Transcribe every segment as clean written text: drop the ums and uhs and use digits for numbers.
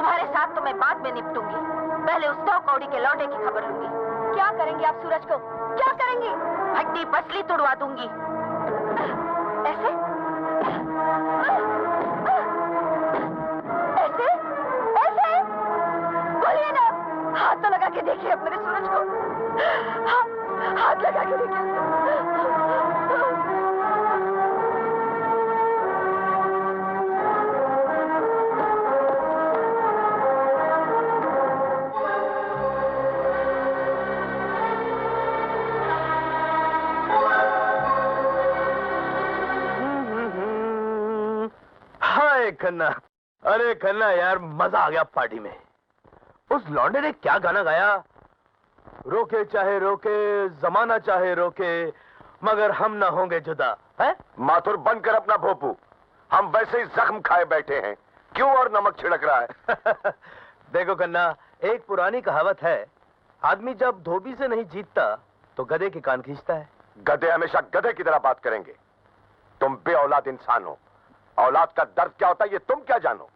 तुम्हारे साथ तो मैं बाद में निपटूंगी, पहले उस दो कौड़ी के लौटे की खबर लूंगी। क्या करेंगे आप सूरज को? क्या करेंगे? हड्डी पसली तुड़वा दूंगी। ऐसे? ऐसे? ऐसे? बोलिए ना, हाथ तो लगा के देखिए अब मेरे सूरज को। हाथ लगा के देखिए। खन्ना, अरे खन्ना यार, मजा आ गया पार्टी में। उस लौंडे ने क्या गाना गाया, रोके चाहे रोके जमाना चाहे रोके मगर हम ना होंगे जुदा। है माथुर बंद कर अपना भोपू, हम वैसे ही जख्म खाए बैठे हैं, क्यों और नमक छिड़क रहा है? देखो खन्ना, एक पुरानी कहावत है, आदमी जब धोबी से नहीं जीतता तो गधे के कान खींचता है। गधे हमेशा गधे की तरह बात करेंगे। तुम बे औलाद इंसान हो, औलाद का दर्द क्या होता है ये तुम क्या जानो?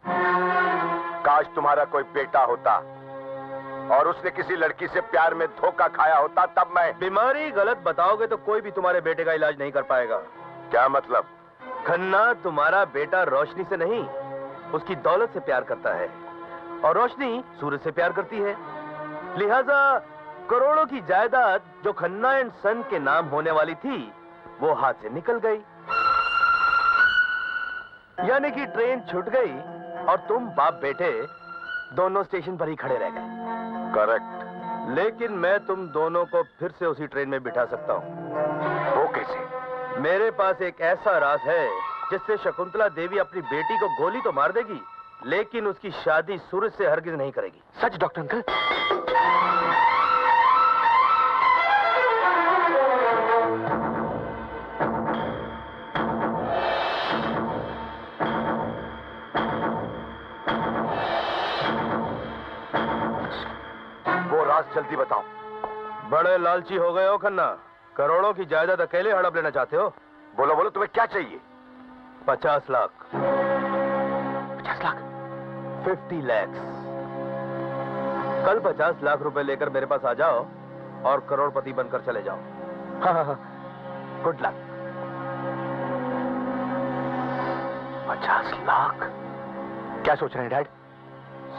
काश तुम्हारा कोई बेटा होता और उसने किसी लड़की से प्यार में धोखा खाया होता, तब मैं। बीमारी गलत बताओगे तो कोई भी तुम्हारे बेटे का इलाज नहीं कर पाएगा। क्या मतलब? खन्ना, तुम्हारा बेटा रोशनी से नहीं, उसकी दौलत से प्यार करता है और रोशनी सूरज से प्यार करती है। लिहाजा करोड़ों की जायदाद जो खन्ना एंड सन के नाम होने वाली थी वो हाथ से निकल गई, यानी कि ट्रेन छूट गई और तुम बाप बेटे दोनों स्टेशन पर ही खड़े रह गए। करेक्ट। लेकिन मैं तुम दोनों को फिर से उसी ट्रेन में बिठा सकता हूँ। वो कैसे? मेरे पास एक ऐसा राज है जिससे शकुंतला देवी अपनी बेटी को गोली तो मार देगी लेकिन उसकी शादी सूरज से हरगिज नहीं करेगी। सच डॉक्टर अंकल? जल्दी बताओ। बड़े लालची हो गए हो खन्ना, करोड़ों की जायदाद अकेले हड़प लेना चाहते हो? बोलो बोलो, तुम्हें क्या चाहिए? 50 लाख। 50 लाख? 50 lakhs। कल 50 लाख रुपए लेकर मेरे पास आ जाओ और करोड़पति बनकर चले जाओ। हाँ। Good luck. 50 लाख? क्या सोच रहे हैं डैड?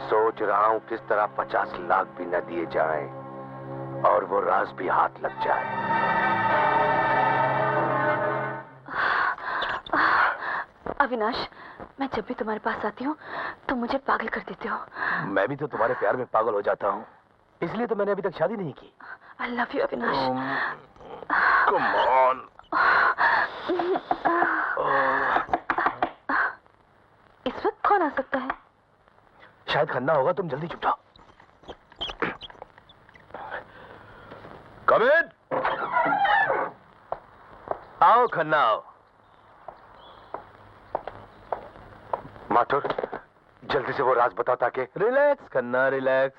सोच रहा हूं किस तरह 50 लाख भी न दिए जाएं और वो राज भी हाथ लग जाए। अविनाश, मैं जब भी तुम्हारे पास आती हूँ तुम मुझे पागल कर देते हो। मैं भी तो तुम्हारे प्यार में पागल हो जाता हूँ, इसलिए तो मैंने अभी तक शादी नहीं की। I love you, Avinash. Come on। इस वक्त कौन आ सकता है? शायद खन्ना होगा, तुम जल्दी चुप जाओ। Come in। आओ खन्ना, आओ। माथुर, जल्दी से वो राज बताओ ताकि। Relax Khanna, relax.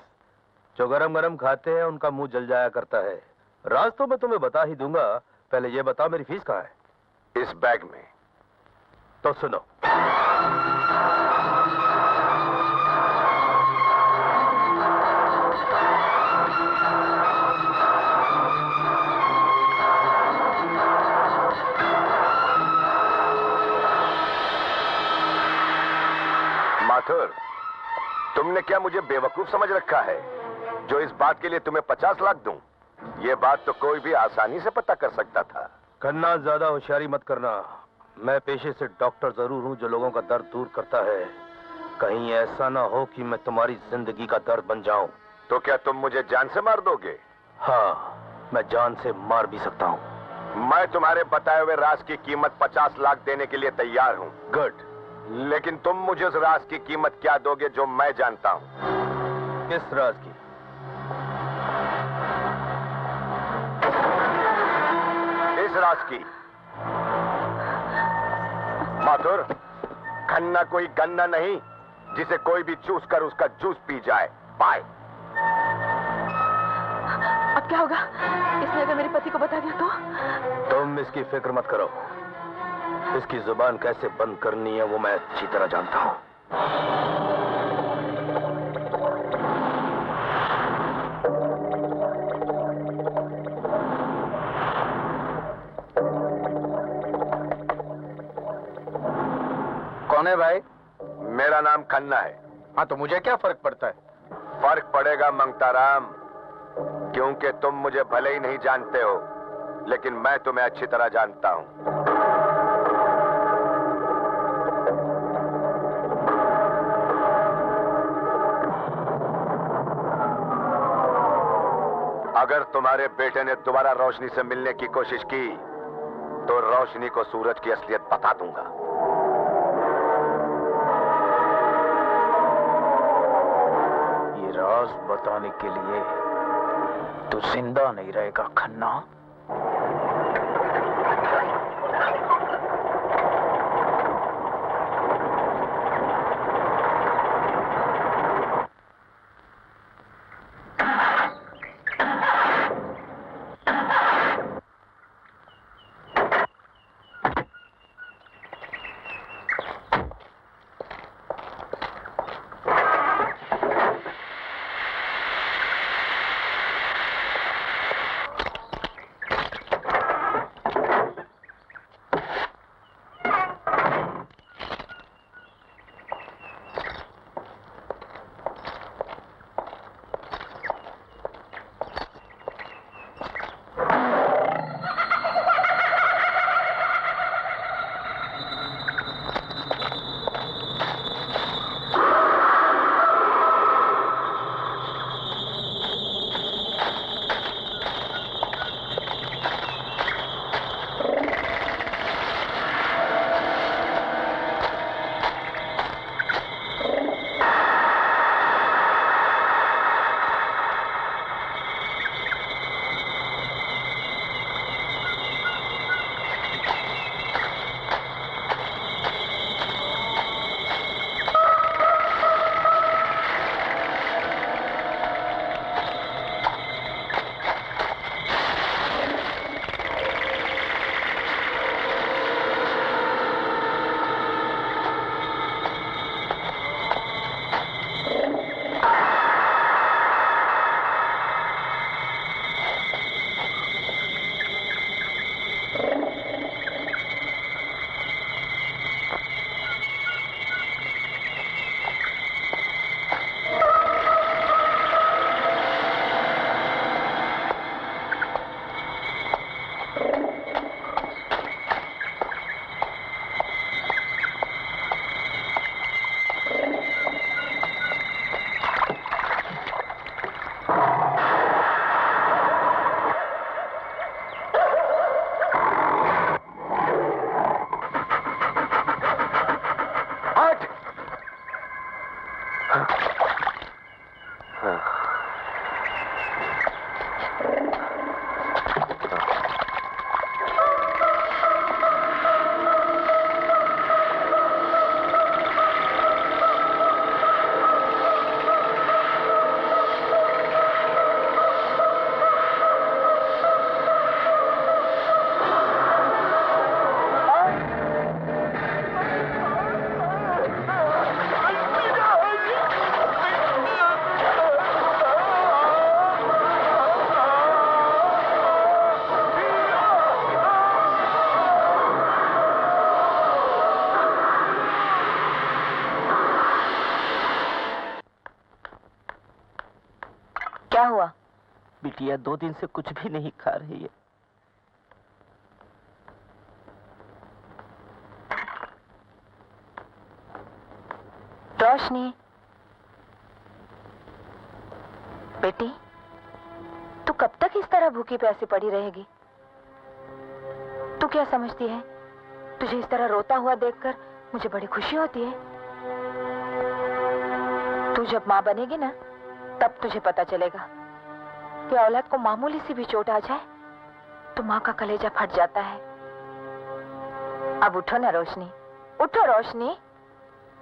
जो गरम गरम खाते हैं उनका मुंह जल जाया करता है। राज तो मैं तुम्हें बता ही दूंगा, पहले ये बताओ मेरी फीस कहाँ है? इस बैग में। तो सुनो, माथुर, तुमने क्या मुझे बेवकूफ समझ रखा है जो इस बात के लिए तुम्हें 50 लाख दूं? ये बात तो कोई भी आसानी से पता कर सकता था। खन्ना, ज्यादा होशियारी मत करना। मैं पेशे से डॉक्टर जरूर हूं जो लोगों का दर्द दूर करता है। कहीं ऐसा ना हो कि मैं तुम्हारी जिंदगी का दर्द बन जाऊं। तो क्या तुम मुझे जान से मार दोगे? हाँ, मैं जान से मार भी सकता हूं। मैं तुम्हारे बताए हुए राज की कीमत 50 लाख देने के लिए तैयार हूं। गुड। लेकिन तुम मुझे उस राज की कीमत क्या दोगे जो मैं जानता हूं? किस राज की? इस राज की। माथुर, खन्ना कोई गन्ना नहीं जिसे कोई भी चूस कर उसका जूस पी जाए। बाय। अब क्या होगा? इसने अगर मेरे पति को बता दिया तो? तुम इसकी फिक्र मत करो, इसकी जुबान कैसे बंद करनी है वो मैं अच्छी तरह जानता हूं। कौन है भाई? मेरा नाम खन्ना है। हाँ, तो मुझे क्या फर्क पड़ता है? फर्क पड़ेगा मंगताराम, क्योंकि तुम मुझे भले ही नहीं जानते हो, लेकिन मैं तुम्हें अच्छी तरह जानता हूं। अगर तुम्हारे बेटे ने दोबारा रोशनी से मिलने की कोशिश की तो रोशनी को सूरज की असलियत बता दूंगा। ये राज बताने के लिए तू जिंदा नहीं रहेगा खन्ना। क्या हुआ? बिटिया 2 दिन से कुछ भी नहीं खा रही है। रोशनी, बेटी, तू कब तक इस तरह भूखी प्यासी पड़ी रहेगी? तू क्या समझती है? तुझे इस तरह रोता हुआ देखकर मुझे बड़ी खुशी होती है। तू जब माँ बनेगी ना, तब तुझे पता चलेगा कि औलाद को मामूली सी भी चोट आ जाए तो माँ का कलेजा फट जाता है। अब उठो ना रोशनी, उठो रोशनी,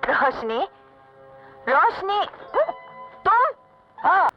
रोशनी, रोशनी, तुम? हाँ।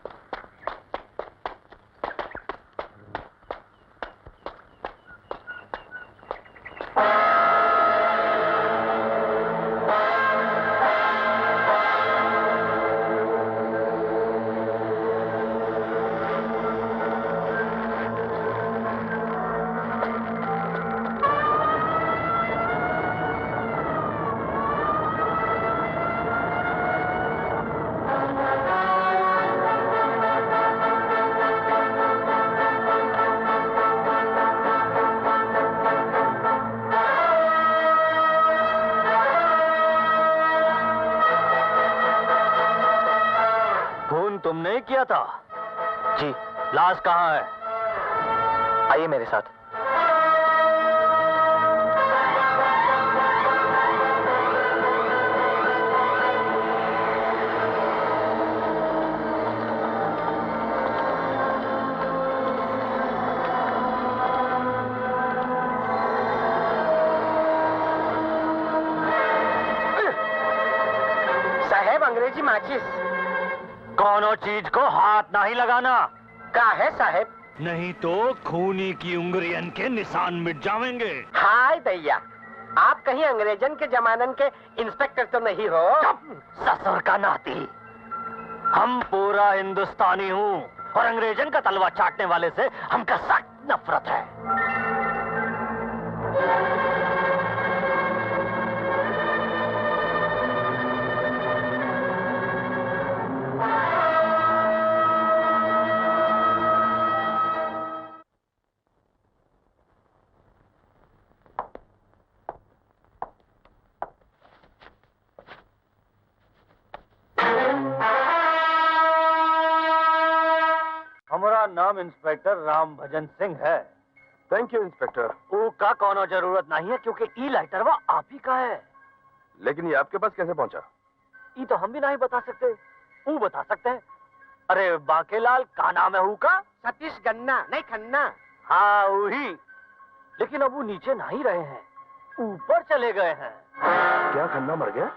तुमने ही किया था? जी। लाश कहाँ है? आइए मेरे साथ। साहेब, अंग्रेजी माचिस। कौनो चीज को हाथ नहीं लगाना। का है साहेब? नहीं तो खूनी की उंगलियन के निशान मिट जाएंगे। हाय दैया, आप कहीं अंग्रेजन के जमानन के इंस्पेक्टर तो नहीं हो? ससुर का नाती। हम पूरा हिंदुस्तानी हूँ और अंग्रेजन का तलवा चाटने वाले से हमका सख्त नफरत है। हमारा नाम इंस्पेक्टर राम भजन सिंह है। Thank you inspector. वो का कोनो जरूरत नहीं है क्योंकि ई लाइटर वो आप ही का है। लेकिन ये आपके पास कैसे पहुंचा? ये तो हम भी नहीं बता सकते, वो बता सकते हैं। अरे बाकेलाल, का नाम है वो का? सतीश गन्ना, नहीं खन्ना। हाँ वही, लेकिन अब वो नीचे नहीं रहे हैं, ऊपर चले गए हैं। क्या खन्ना मर गया?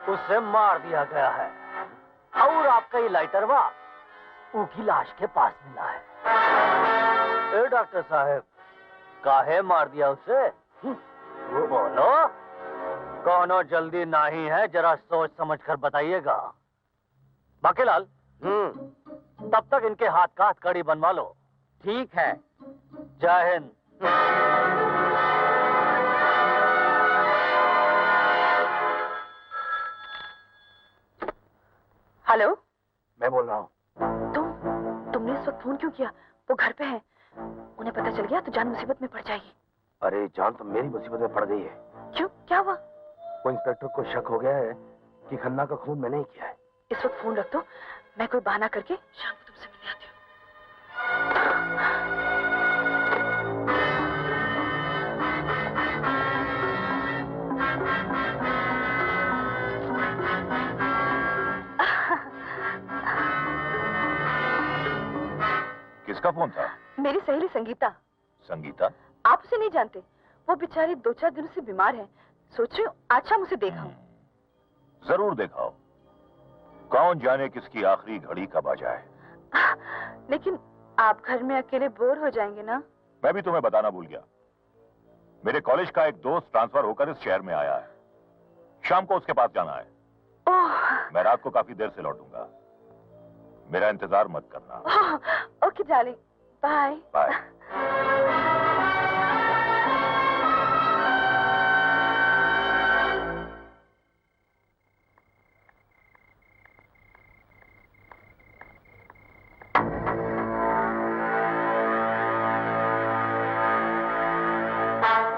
उसे मार दिया गया है और आपका ये लाइटर वा उनकी लाश के पास मिला है। ए डॉक्टर साहब, काहे मार दिया उसे? वो बोलो, कोनो जल्दी नहीं है, जरा सोच समझ कर बताइएगा। बाकेलाल, तब तक इनके हाथ का हथकड़ी बनवा लो। ठीक है। जय हिंद। हेलो, मैं बोल रहा हूँ। तुमने इस वक्त फोन क्यों किया? वो घर पे है, उन्हें पता चल गया तो जान मुसीबत में पड़ जाएगी। अरे जान तो मेरी मुसीबत में पड़ गई है। क्यों, क्या हुआ? वो इंस्पेक्टर को शक हो गया है कि खन्ना का खून मैंने ही किया है। इस वक्त फोन रख दो, मैं कोई बहाना करके शाम को तुमसे मिलने आती हूँ। किसका फोन था? मेरी सहेली संगीता। संगीता? आप उसे नहीं जानते, वो बेचारी 2-4 दिनों से बीमार है। सोच रही हूँ आज शाम उसे देखाऊं। जरूर दिखाओ। कौन जाने किसकी आखिरी घड़ी कब आ जाए। लेकिन आप घर में अकेले बोर हो जाएंगे ना? मैं भी तुम्हें बताना भूल गया, मेरे कॉलेज का एक दोस्त ट्रांसफर होकर इस शहर में आया है। शाम को उसके पास जाना है। ओह, मैं रात को काफी देर से लौटूंगा, मेरा इंतजार मत करना। Okay darling, bye bye.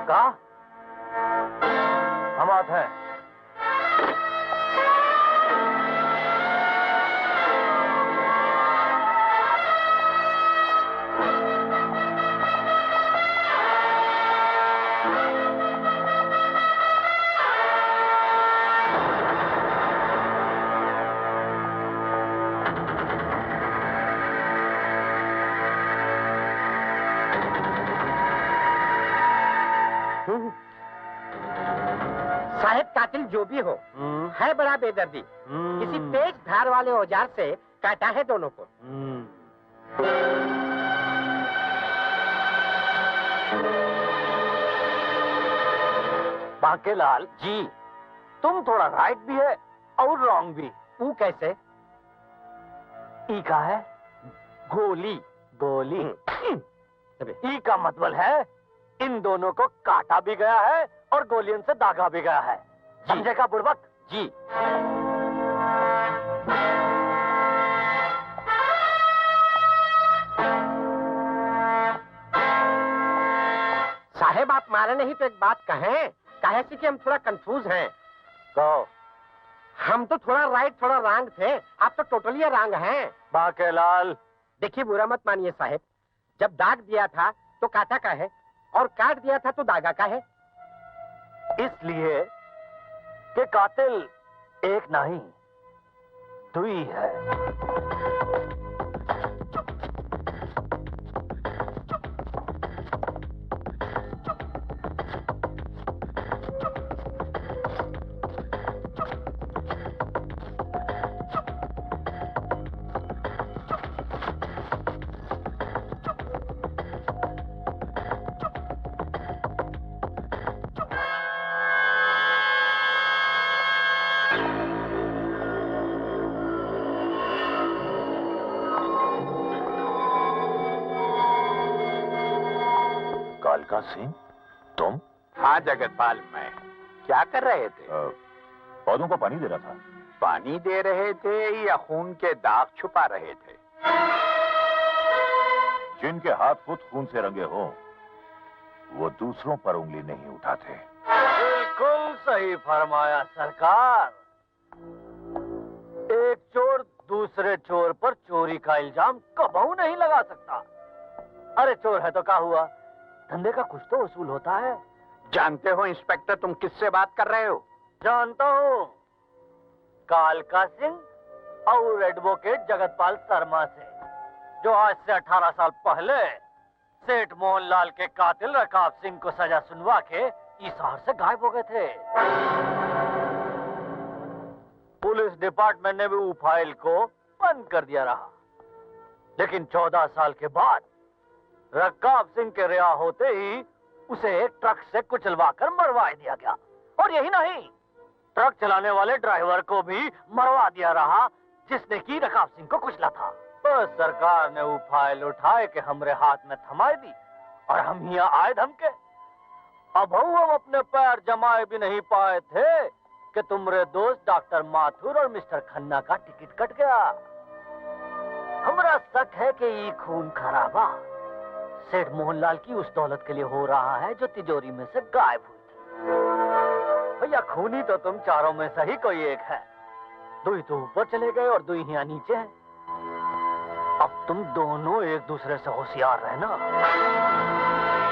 का हम आते हैं। साहेब, कातिल जो भी हो है बड़ा बेदर्दी। किसी तेज धार वाले औजार से काटा है दोनों को। बाकेलाल जी, तुम थोड़ा राइट भी है और रॉन्ग भी। वो कैसे? ई का है गोली। गोली ई का मतलब है इन दोनों को काटा भी गया है और गोलियों से दागा भी गया है। समझेगा बुड़बक? जी। साहेब, आप मारे नहीं तो एक बात कहें, काहे से कि हम थोड़ा कंफ्यूज हैं। कहो। हम तो थोड़ा राइट थोड़ा रॉन्ग थे, आप तो टोटली रॉन्ग हैं। बाकेलाल, देखिए बुरा मत मानिए साहब, जब दाग दिया था तो काटा का है और काट दिया था तो दागा का है। इसलिए कि कातिल एक नहीं दुई है। कालका सिंह, तुम? हाँ जगतपाल, मैं क्या कर रहे थे? पौधों को पानी दे रहा था। पानी दे रहे थे या खून के दाग छुपा रहे थे? जिनके हाथ खुद खून से रंगे हो वो दूसरों पर उंगली नहीं उठाते। बिल्कुल सही फरमाया सरकार। एक चोर दूसरे चोर पर चोरी का इल्जाम कबहू नहीं लगा सकता। अरे चोर है तो क्या हुआ, धंधे का कुछ तो उसूल होता है। जानते हो इंस्पेक्टर, तुम किससे बात कर रहे हो? जानता हूँ, कालका सिंह और एडवोकेट जगतपाल शर्मा से, जो आज से 18 साल पहले सेठ मोहनलाल के कातिल रकाब सिंह को सजा सुनवा के इस शहर से गायब हो गए थे। पुलिस डिपार्टमेंट ने भी वो फाइल को बंद कर दिया रहा, लेकिन 14 साल के बाद रकाब सिंह के रिहा होते ही उसे एक ट्रक से कुचलवाकर मरवा दिया गया। और यही नहीं, ट्रक चलाने वाले ड्राइवर को भी मरवा दिया रहा जिसने की रकाब सिंह को कुचला था। बस सरकार ने वो फाइल उठाए के हमरे हाथ में थमाई दी और हम यहाँ आए धमके। अब हम अपने पैर जमाए भी नहीं पाए थे कि तुम्हारे दोस्त डॉक्टर माथुर और मिस्टर खन्ना का टिकट कट गया। हमरा शक है कि ये खून खराबा सेठ मोहनलाल की उस दौलत के लिए हो रहा है जो तिजोरी में से गायब हुई थी। भैया खूनी तो तुम चारों में से ही कोई एक है। दुई तो ऊपर चले गए और दुई यहाँ नीचे हैं। अब तुम दोनों एक दूसरे से होशियार रहना।